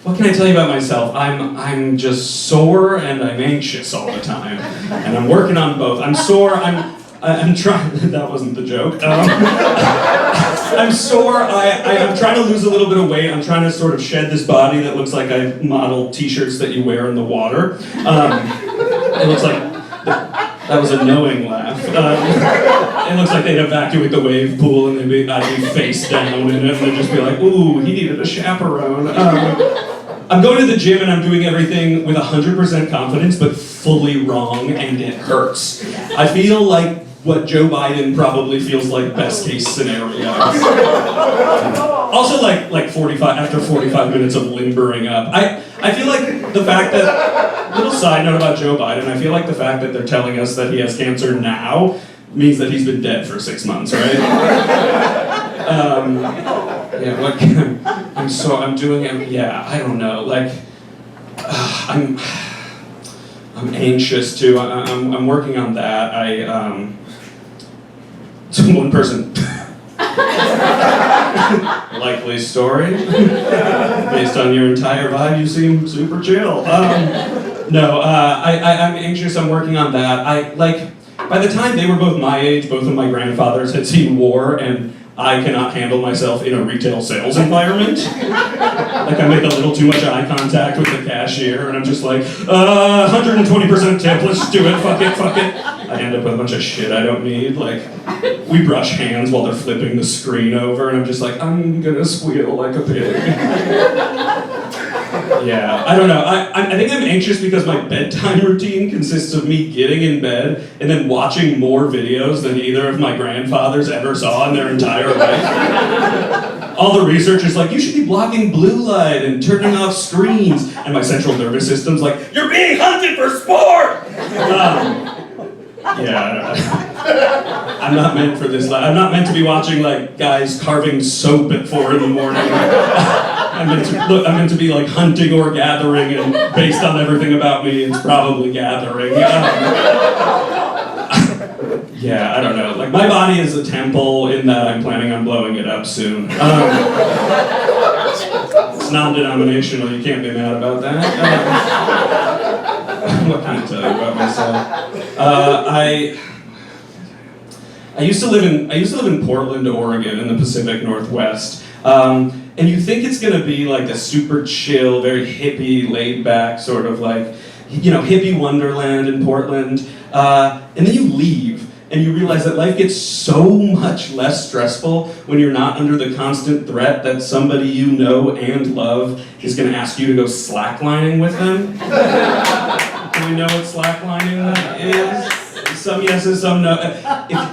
What can I tell you about myself? I'm just sore and I'm anxious all the time, and I'm working on both. I'm sore. I'm trying. That wasn't the joke. I'm sore. I'm trying to lose a little bit of weight. I'm trying to sort of shed this body that looks like I model T-shirts that you wear in the water. It looks like that was a knowing laugh. It looks like they'd evacuate the wave pool and I'd be face down in it, and they'd just be like, "Ooh, he needed a chaperone." I'm going to the gym and I'm doing everything with 100% confidence, but fully wrong, and it hurts. I feel like what Joe Biden probably feels like best case scenario. Also, like 45 after 45 minutes of limbering up. I feel like the fact that, little side note about Joe Biden, I feel like the fact that they're telling us that he has cancer now means that he's been dead for 6 months, right? Yeah, what can I'm doing it, yeah, I don't know, like, I'm anxious too, I'm working on that, so one person, likely story, based on your entire vibe, you seem super chill, no, I'm anxious, I'm working on that, by the time they were both my age, both of my grandfathers had seen war, and I cannot handle myself in a retail sales environment. Like, I make a little too much eye contact with the cashier, and I'm just like, 120% tip, let's do it, fuck it. I end up with a bunch of shit I don't need, like, we brush hands while they're flipping the screen over, and I'm just like, I'm gonna squeal like a pig. Yeah, I don't know. I think I'm anxious because my bedtime routine consists of me getting in bed and then watching more videos than either of my grandfathers ever saw in their entire life. All the research is like, you should be blocking blue light and turning off screens. And my central nervous system's like, you're being hunted for sport! Yeah, I'm not meant for this. I'm not meant to be watching like guys carving soap at 4 a.m. I'm meant to be like hunting or gathering, and based on everything about me, it's probably gathering. Yeah, I don't know. Like, my body is a temple in that I'm planning on blowing it up soon. It's non-denominational. You can't be mad about that. What can I tell you about myself? I used to live in Portland, Oregon, in the Pacific Northwest. And you think it's gonna be like a super chill, very hippie, laid back, sort of like, hippie wonderland in Portland. And then you leave, and you realize that life gets so much less stressful when you're not under the constant threat that somebody you know and love is gonna ask you to go slacklining with them. Do we know what slacklining is? Some yeses, some no.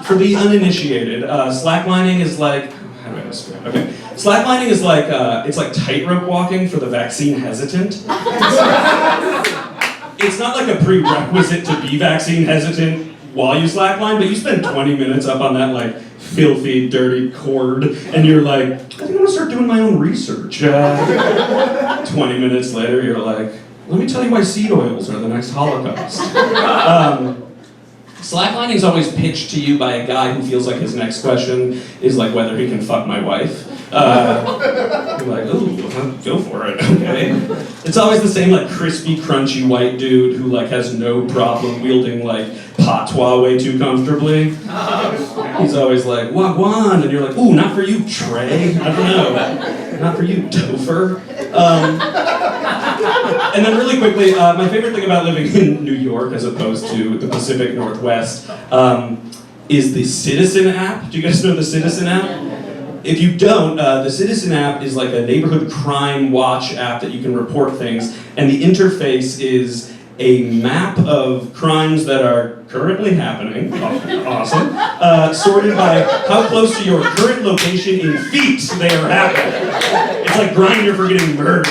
For the uninitiated, slacklining is like, how do I describe? Okay, slacklining is like it's like tightrope walking for the vaccine hesitant. It's not like a prerequisite to be vaccine hesitant while you slackline, but you spend 20 minutes up on that like filthy, dirty cord, and you're like, I think I'm gonna start doing my own research. 20 minutes later, you're like, let me tell you why seed oils are the next Holocaust. Slacklining is always pitched to you by a guy who feels like his next question is like whether he can fuck my wife. You're like, ooh, go for it, okay. It's always the same like crispy, crunchy white dude who like has no problem wielding like patois way too comfortably. He's always like, wagwan, and you're like, ooh, not for you, Trey. I don't know, not for you, Topher. And then really quickly, my favorite thing about living in New York as opposed to the Pacific Northwest is the Citizen app. Do you guys know the Citizen app? If you don't, the Citizen app is like a neighborhood crime watch app that you can report things, and the interface is a map of crimes that are currently happening, awesome, sorted by how close to your current location in feet they are happening. It's like Grindr for getting murdered.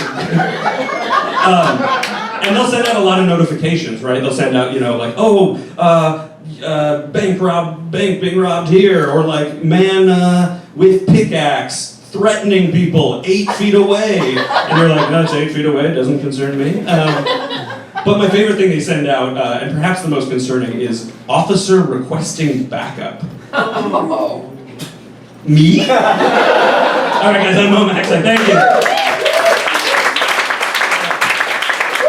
And they'll send out a lot of notifications, right? They'll send out, like, bank being robbed here, or like, man with pickaxe threatening people 8 feet away. And you're like, no, it's 8 feet away, it doesn't concern me. But my favorite thing they send out, and perhaps the most concerning, is officer requesting backup. Me? All right, guys, I'm Momacsai. Thank you.